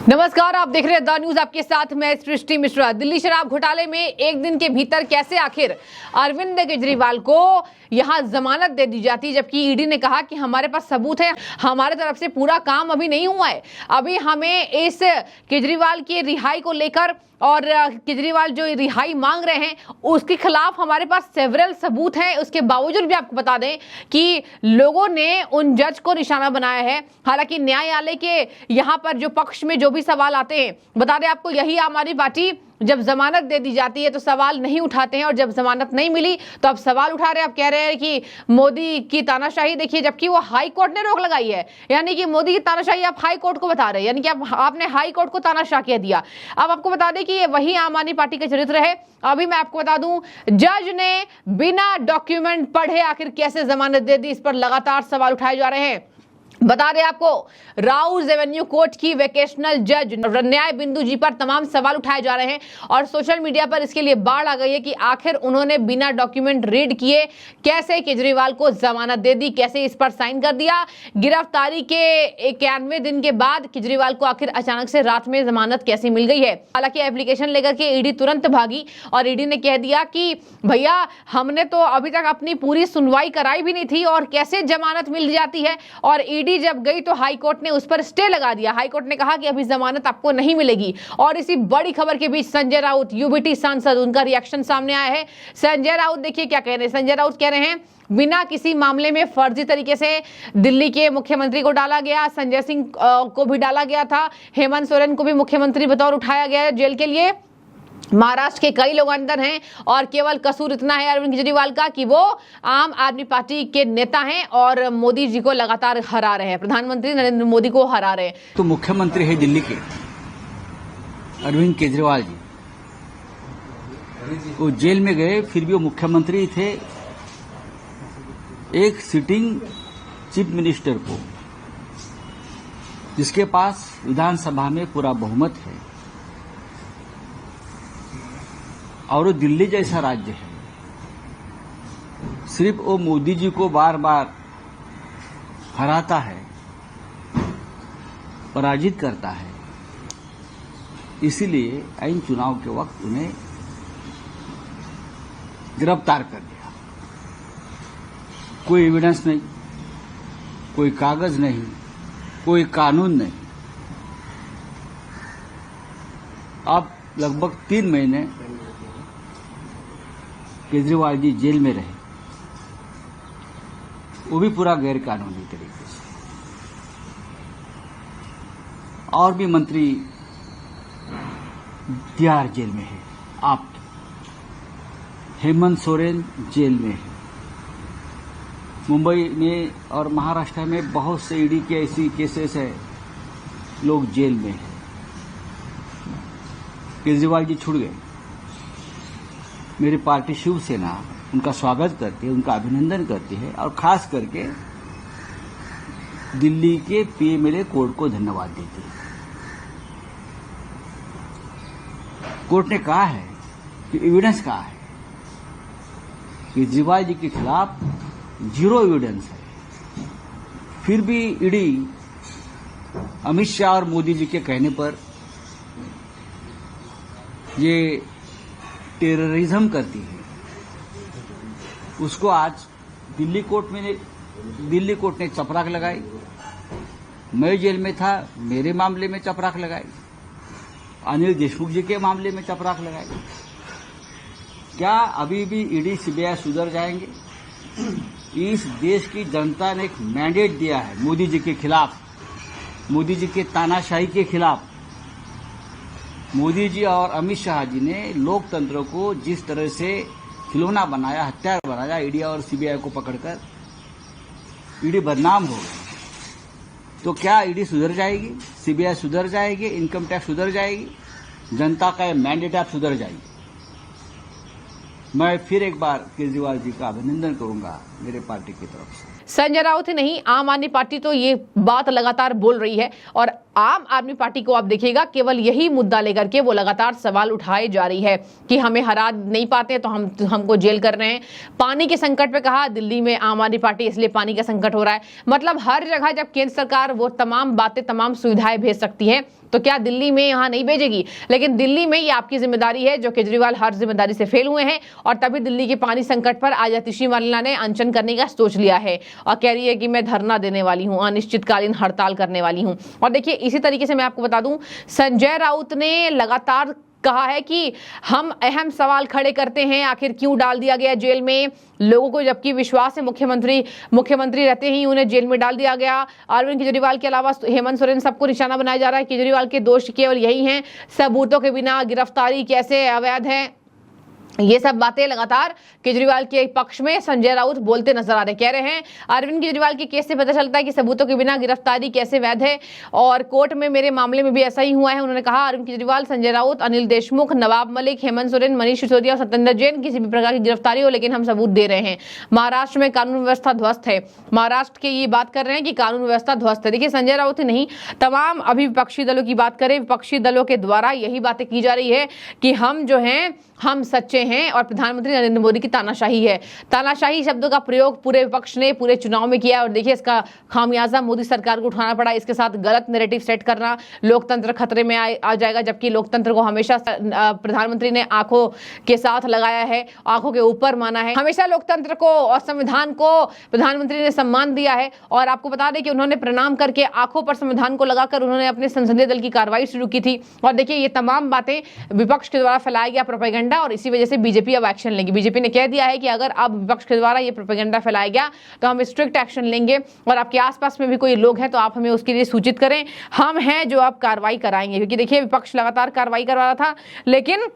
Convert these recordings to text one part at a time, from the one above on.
नमस्कार, आप देख रहे हैं द न्यूज। आपके साथ मैं सृष्टि मिश्रा। दिल्ली शराब घोटाले में एक दिन के भीतर कैसे आखिर अरविंद केजरीवाल को यहां जमानत दे दी जाती है, जबकि ईडी ने कहा कि हमारे पास सबूत है, हमारे तरफ से पूरा काम अभी नहीं हुआ है। अभी हमें इस केजरीवाल की रिहाई को लेकर और केजरीवाल जो रिहाई मांग रहे हैं उसके खिलाफ हमारे पास सेवरल सबूत हैं। उसके बावजूद भी आपको बता दें कि लोगों ने उन जज को निशाना बनाया है। हालांकि न्यायालय के यहाँ पर जो पक्ष में जो भी सवाल आते हैं, बता दें आपको, यही आम आदमी पार्टी जब जमानत दे दी जाती है तो सवाल नहीं उठाते हैं, और जब जमानत नहीं मिली तो अब सवाल उठा रहे हैं। अब कह रहे हैं कि मोदी की तानाशाही देखिए, जबकि वो हाई कोर्ट ने रोक लगाई है। यानी कि मोदी की तानाशाही आप हाई कोर्ट को बता रहे हैं, यानी कि आपने हाई कोर्ट को तानाशाह कह दिया। अब आपको बता दें कि ये वही आम आदमी पार्टी का चरित्र है। अभी मैं आपको बता दूं, जज ने बिना डॉक्यूमेंट पढ़े आखिर कैसे जमानत दे दी, इस पर लगातार सवाल उठाए जा रहे हैं। बता दें आपको, राउज एवेन्यू कोर्ट की वेकेशनल जज न्याय बिंदु जी पर तमाम सवाल उठाए जा रहे हैं और सोशल मीडिया पर इसके लिए बाढ़ आ गई है कि आखिर उन्होंने बिना डॉक्यूमेंट रीड किए कैसे केजरीवाल को जमानत दे दी, कैसे इस पर साइन कर दिया। गिरफ्तारी के 91 दिन के बाद केजरीवाल को आखिर अचानक से रात में जमानत कैसे मिल गई है। हालांकि एप्लीकेशन लेकर के ईडी तुरंत भागी और ईडी ने कह दिया कि भैया, हमने तो अभी तक अपनी पूरी सुनवाई कराई भी नहीं थी और कैसे जमानत मिल जाती है। और ईडी जब गई तो हाई कोर्ट ने उस पर स्टे लगा दिया। हाई कोर्ट ने कहा कि अभी जमानत आपको नहीं मिलेगी। और इसी बड़ी खबर के बीच संजय राउत, यूबीटी सांसद, उनका रिएक्शन सामने आया है। संजय राउत देखिए क्या कह रहे हैं। संजय राउत कह रहे हैं, बिना किसी मामले में फर्जी तरीके से दिल्ली के मुख्यमंत्री को डाला गया, संजय सिंह को भी डाला गया था, हेमंत सोरेन को भी मुख्यमंत्री बतौर उठाया गया है जेल के लिए। महाराष्ट्र के कई लोग अंदर हैं और केवल कसूर इतना है अरविंद केजरीवाल का कि वो आम आदमी पार्टी के नेता हैं और मोदी जी को लगातार हरा रहे हैं, प्रधानमंत्री नरेंद्र मोदी को हरा रहे हैं। तो मुख्यमंत्री है दिल्ली के अरविंद केजरीवाल जी, वो जेल में गए, फिर भी वो मुख्यमंत्री थे। एक सिटिंग चीफ मिनिस्टर को, जिसके पास विधानसभा में पूरा बहुमत है और वो दिल्ली जैसा राज्य है, सिर्फ वो मोदी जी को बार बार हराता है, पराजित करता है। इसीलिए ऐन चुनाव के वक्त उन्हें गिरफ्तार कर दिया। कोई एविडेंस नहीं, कोई कागज नहीं, कोई कानून नहीं। अब लगभग 3 महीने केजरीवाल जी जेल में रहे, वो भी पूरा गैर कानूनी तरीके से। और भी मंत्री तिहाड़ जेल में है, आप हेमंत सोरेन जेल में है। मुंबई में और महाराष्ट्र में बहुत से ईडी के ऐसी केसेस है, लोग जेल में है। केजरीवाल जी छूट गए। मेरी पार्टी शिवसेना उनका स्वागत करती है, उनका अभिनंदन करती है और खास करके दिल्ली के पीएमएलए कोर्ट को धन्यवाद देती है। कोर्ट ने कहा है कि एविडेंस कहा है, केजरीवाल जी के खिलाफ 0 एविडेंस है, फिर भी ईडी अमित शाह और मोदी जी के कहने पर ये टेररिज्म करती है। उसको आज दिल्ली कोर्ट ने चपराक लगाई। मैं जेल में था, मेरे मामले में चपराक लगाई, अनिल देशमुख जी के मामले में चपराक लगाई। क्या अभी भी ईडी सीबीआई सुधर जाएंगे? इस देश की जनता ने एक मैंडेट दिया है मोदी जी के खिलाफ, मोदी जी के तानाशाही के खिलाफ। मोदी जी और अमित शाह जी ने लोकतंत्र को जिस तरह से खिलौना बनाया, हथियार बनाया, ईडी और सीबीआई को पकड़कर, ईडी बदनाम हो गई। तो क्या ईडी सुधर जाएगी? सीबीआई सुधर जाएगी? इनकम टैक्स सुधर जाएगी? जनता का ये मैंडेट आप सुधर जाएगी। मैं फिर एक बार केजरीवाल जी का अभिनंदन करूंगा मेरे पार्टी की तरफ से। संजय राउत ही नहीं, आम आदमी पार्टी तो ये बात लगातार बोल रही है और आम आदमी पार्टी को आप देखिएगा केवल यही मुद्दा लेकर के वो लगातार सवाल उठाए जा रही है कि हमें हरा नहीं पाते तो हमको जेल कर रहे हैं। पानी के संकट पे कहा दिल्ली में आम आदमी पार्टी इसलिए पानी का संकट हो रहा है। मतलब हर जगह जब केंद्र सरकार वो तमाम बातें तमाम सुविधाएं भेज सकती है तो क्या दिल्ली में यहाँ नहीं भेजेगी? लेकिन दिल्ली में ये आपकी जिम्मेदारी है जो केजरीवाल हर जिम्मेदारी से फेल हुए हैं और तभी दिल्ली के पानी संकट पर आज आतिशी मालिना ने अनशन करने का सोच लिया है और कह रही है कि मैं धरना देने वाली हूँ, अनिश्चितकालीन हड़ताल करने वाली हूँ। और देखिए इसी तरीके से मैं आपको बता दूं संजय राउत ने लगातार कहा है कि हम अहम सवाल खड़े करते हैं, आखिर क्यों डाल दिया गया जेल में लोगों को, जबकि विश्वास है मुख्यमंत्री रहते ही उन्हें जेल में डाल दिया गया। अरविंद केजरीवाल के अलावा हेमंत सोरेन सबको निशाना बनाया जा रहा है। केजरीवाल के दोष केवल यही हैं, सबूतों के बिना गिरफ्तारी कैसे अवैध है। ये सब बातें लगातार केजरीवाल के पक्ष में संजय राउत बोलते नजर आ रहे, कह रहे हैं अरविंद केजरीवाल के केस से पता चलता है कि सबूतों के बिना गिरफ्तारी कैसे वैध है और कोर्ट में मेरे मामले में भी ऐसा ही हुआ है। उन्होंने कहा अरविंद केजरीवाल, संजय राउत, अनिल देशमुख, नवाब मलिक, हेमंत सोरेन, मनीष सिसोदिया और सत्येंद्र जैन किसी भी प्रकार की गिरफ्तारी हो लेकिन हम सबूत दे रहे हैं। महाराष्ट्र में कानून व्यवस्था ध्वस्त है। महाराष्ट्र के ये बात कर रहे हैं कि कानून व्यवस्था ध्वस्त है। देखिए संजय राउत ही नहीं, तमाम अभी विपक्षी दलों की बात करें, विपक्षी दलों के द्वारा यही बातें की जा रही है कि हम जो हैं हम सच्चे हैं और प्रधानमंत्री नरेंद्र मोदी की तानाशाही है। तानाशाही शब्दों का प्रयोग पूरे विपक्ष ने पूरे चुनाव में किया और देखिए इसका खामियाजा मोदी सरकार को उठाना पड़ा। इसके साथ गलत नैरेटिव सेट करना, लोकतंत्र खतरे में आ जाएगा, जबकि लोकतंत्र को हमेशा प्रधानमंत्री ने आंखों के साथ लगाया है, आंखों के ऊपर माना है। हमेशा लोकतंत्र को और संविधान को प्रधानमंत्री ने सम्मान दिया है और आपको बता दें कि उन्होंने प्रणाम करके आंखों पर संविधान को लगाकर उन्होंने अपने संसदीय दल की कार्रवाई शुरू की थी। और देखिए ये तमाम बातें विपक्ष के द्वारा फैलाया गया प्रोपेगेंडा और इसी वजह से बीजेपी अब एक्शन लेगी। बीजेपी ने कह दिया है कि अगर अब विपक्ष के द्वारा ये प्रोपेगेंडा फैलाया गया तो हम स्ट्रिक्ट एक्शन लेंगे और आपके आसपास में भी कोई लोग हैं तो आप हमें उसके लिए सूचित करें, हम हैं जो आप कार्रवाई कराएंगे। क्योंकि देखिए विपक्ष लगातार कार्रवाई करवा रहा था लेकिन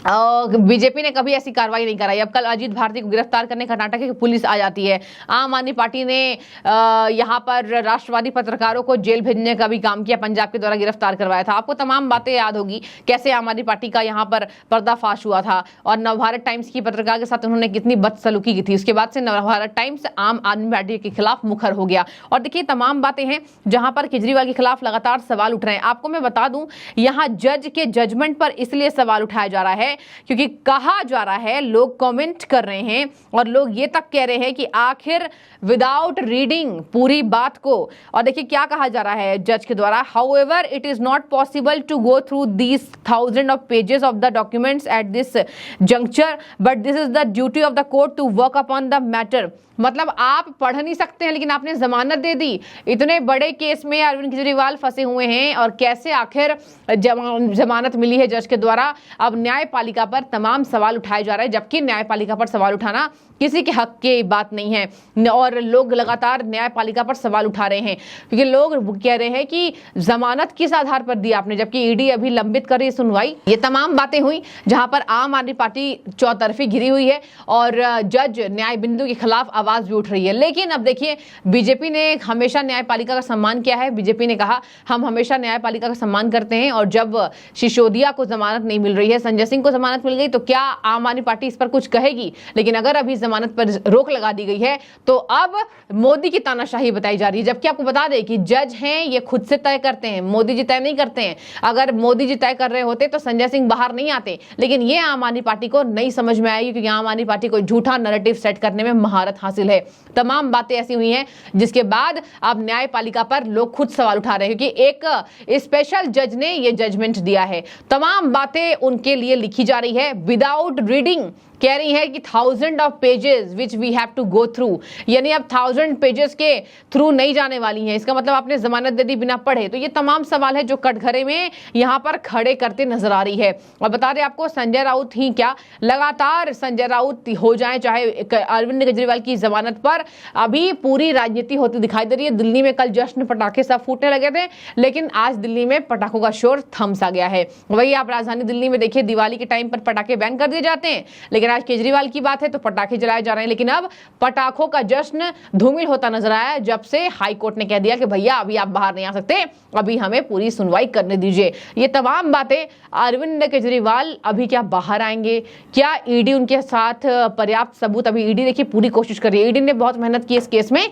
बीजेपी ने कभी ऐसी कार्रवाई नहीं कराई। अब कल अजीत भारती को गिरफ्तार करने कर्नाटक की पुलिस आ जाती है। आम आदमी पार्टी ने यहां पर राष्ट्रवादी पत्रकारों को जेल भेजने का भी काम किया, पंजाब के द्वारा गिरफ्तार करवाया था। आपको तमाम बातें याद होगी कैसे आम आदमी पार्टी का यहां पर पर्दाफाश हुआ था और नवभारत टाइम्स की पत्रकार के साथ उन्होंने कितनी बदसलूकी की थी। उसके बाद से नवभारत टाइम्स आम आदमी पार्टी के खिलाफ मुखर हो गया। और देखिए तमाम बातें हैं जहां पर केजरीवाल के खिलाफ लगातार सवाल उठ रहे हैं। आपको मैं बता दूं यहां जज के जजमेंट पर इसलिए सवाल उठाया जा रहा है क्योंकि कहा जा रहा है, लोग कमेंट कर रहे हैं और लोग ये तक कह रहे हैं कि आखिर विदाउट रीडिंग पूरी बात को, और देखिए क्या कहा जा रहा है जज के द्वारा, however it is not possible to go through these thousand of pages of the documents at this juncture but this is the duty of the court to work upon the matter. मतलब आप पढ़ नहीं सकते हैं लेकिन आपने जमानत दे दी। इतने बड़े केस में अरविंद केजरीवाल फंसे हुए हैं और कैसे आखिर जमानत मिली है जज के द्वारा। अब न्यायपालिका पर तमाम सवाल उठाए जा रहे हैं, जबकि न्यायपालिका पर सवाल उठाना किसी के हक की बात नहीं है और लोग लगातार न्यायपालिका पर सवाल उठा रहे हैं क्योंकि लोग कह रहे हैं कि जमानत किस आधार पर दी आपने, जबकि ईडी अभी लंबित कर रही है सुनवाई। ये तमाम बातें हुई जहां पर आम आदमी पार्टी चौतरफी घिरी हुई है और जज न्याय बिंदु के खिलाफ आवाज भी उठ रही है। लेकिन अब देखिए बीजेपी ने हमेशा न्यायपालिका का सम्मान किया है। बीजेपी ने कहा हम हमेशा न्यायपालिका का सम्मान करते हैं और जब सिसोदिया को जमानत नहीं मिल रही है, संजय सिंह को जमानत मिल गई तो क्या आम आदमी पार्टी इस पर कुछ कहेगी? लेकिन अगर अभी जमानत पर रोक लगा दी गई है तो अब मोदी की तानाशाही बताई जा रही है। जबकि आपको बता दें कि जज हैं ये खुद से तय करते हैं, मोदी जी तय नहीं करते हैं। अगर मोदी जी तय कर रहे होते तो संजय सिंह बाहर नहीं आते। लेकिन ये आम आदमी पार्टी को नहीं समझ में आएगी क्योंकि आम आदमी पार्टी को झूठा नैरेटिव सेट करने में महारत हासिल है। तमाम बातें ऐसी हुई हैं जिसके बाद अब न्यायपालिका पर लोग खुद सवाल उठा रहे हैं क्योंकि एक स्पेशल जज ने ये जजमेंट दिया है। तमाम बातें उनके लिए लिखी जा रही है विदाउट रीडिंग। कह रही है कि 1000 of pages which we have to go through, यानी अब 1000 पेजेस के थ्रू नहीं जाने वाली हैं। इसका मतलब आपने जमानत दे दी बिना पढ़े। तो ये तमाम सवाल है जो कटघरे में यहां पर खड़े करते नजर आ रही है। और बता दें आपको संजय राउत ही क्या, लगातार संजय राउत हो जाए चाहे अरविंद केजरीवाल की जमानत पर, अभी पूरी राजनीति होती दिखाई दे रही है। दिल्ली में कल जश्न पटाखे सब फूटने लगे थे लेकिन आज दिल्ली में पटाखों का शोर थम सा गया है। वही आप राजधानी दिल्ली में देखिए दिवाली के टाइम पर पटाखे बैन कर दिए जाते हैं लेकिन आज केजरीवाल की बात है तो पटाखे जलाए जा रहे हैं। लेकिन अब पटाखों का जश्न धूमिल होता नजर आया जब से हाई कोर्ट ने कह दिया कि भैया अभी आप बाहर नहीं आ सकते, अभी हमें पूरी सुनवाई करने दीजिए। ये तमाम बातें अरविंद केजरीवाल अभी क्या बाहर आएंगे, क्या ईडी उनके साथ पर्याप्त सबूत, अभी ईडी देखिए पूरी कोशिश कर रही है। ईडी ने बहुत मेहनत की इस केस में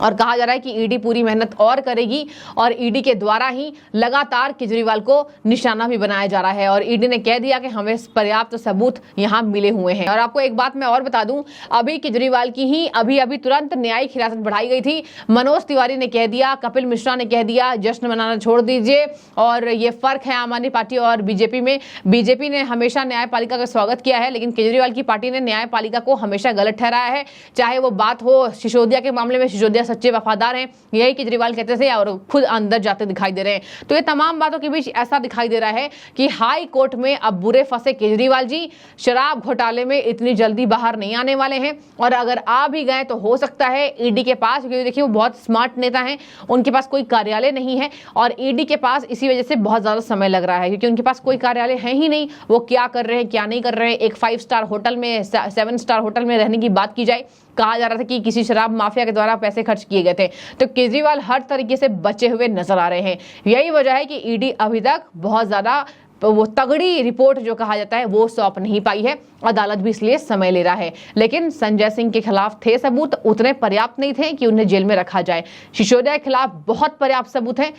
और कहा जा रहा है कि ईडी पूरी मेहनत और करेगी और ईडी के द्वारा ही लगातार केजरीवाल को निशाना भी बनाया जा रहा है। और ईडी ने कह दिया कि हमें पर्याप्त सबूत यहां मिले हुए हैं। और आपको एक बात मैं और बता दूं, अभी केजरीवाल की ही अभी तुरंत न्यायिक हिरासत बढ़ाई गई थी। मनोज तिवारी ने कह दिया, कपिल मिश्रा ने कह दिया जश्न मनाना छोड़ दीजिए। और ये फर्क है आम आदमी पार्टी और बीजेपी में। बीजेपी ने हमेशा न्यायपालिका का स्वागत किया है, लेकिन केजरीवाल की पार्टी ने न्यायपालिका को हमेशा गलत ठहराया है। चाहे वो बात हो सिसोदिया के मामले में, सिसोदिया सच्चे वफादार हैं, यही केजरीवाल कहते थे और खुद अंदर जाते दिखाई दे रहे हैं। तो ये तमाम बातों के बीच ऐसा दिखाई दे रहा है कि हाई कोर्ट में अब बुरे फंसे केजरीवाल जी शराब घोटाले में इतनी जल्दी बाहर नहीं आने वाले हैं। और अगर आ भी गए तो हो सकता है ईडी के पास, क्योंकि देखिए वो बहुत स्मार्ट नेता हैं, उनके पास कोई कार्यालय नहीं है और ईडी के पास इसी वजह से बहुत ज्यादा समय लग रहा है, क्योंकि उनके पास कोई कार्यालय है ही नहीं। वो क्या कर रहे हैं क्या नहीं कर रहे हैं। एक 5 स्टार होटल में, 7 स्टार होटल में रहने की बात की जाए, कहा जा रहा था कि किसी शराब माफिया के द्वारा पैसे खर्च किए गए थे। तो केजरीवाल हर तरीके से बचे हुए नजर आ रहे हैं। यही वजह है कि ईडी अभी तक बहुत ज्यादा वो तगड़ी रिपोर्ट जो कहा जाता है वो सौंप नहीं पाई है। अदालत भी इसलिए समय ले रहा है। लेकिन संजय सिंह के खिलाफ थे सबूत, उतने पर्याप्त नहीं थे कि उन्हें जेल में रखा जाए। सिसोदिया के खिलाफ बहुत पर्याप्त सबूत है,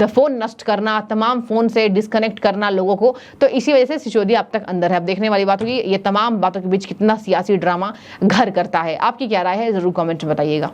फोन नष्ट करना, तमाम फोन से डिस्कनेक्ट करना लोगों को। तो इसी वजह से सिसोदिया अब तक अंदर है। अब देखने वाली बात होगी ये तमाम बातों के बीच कितना सियासी ड्रामा घर करता है। आपकी क्या राय है जरूर कमेंट में बताइएगा।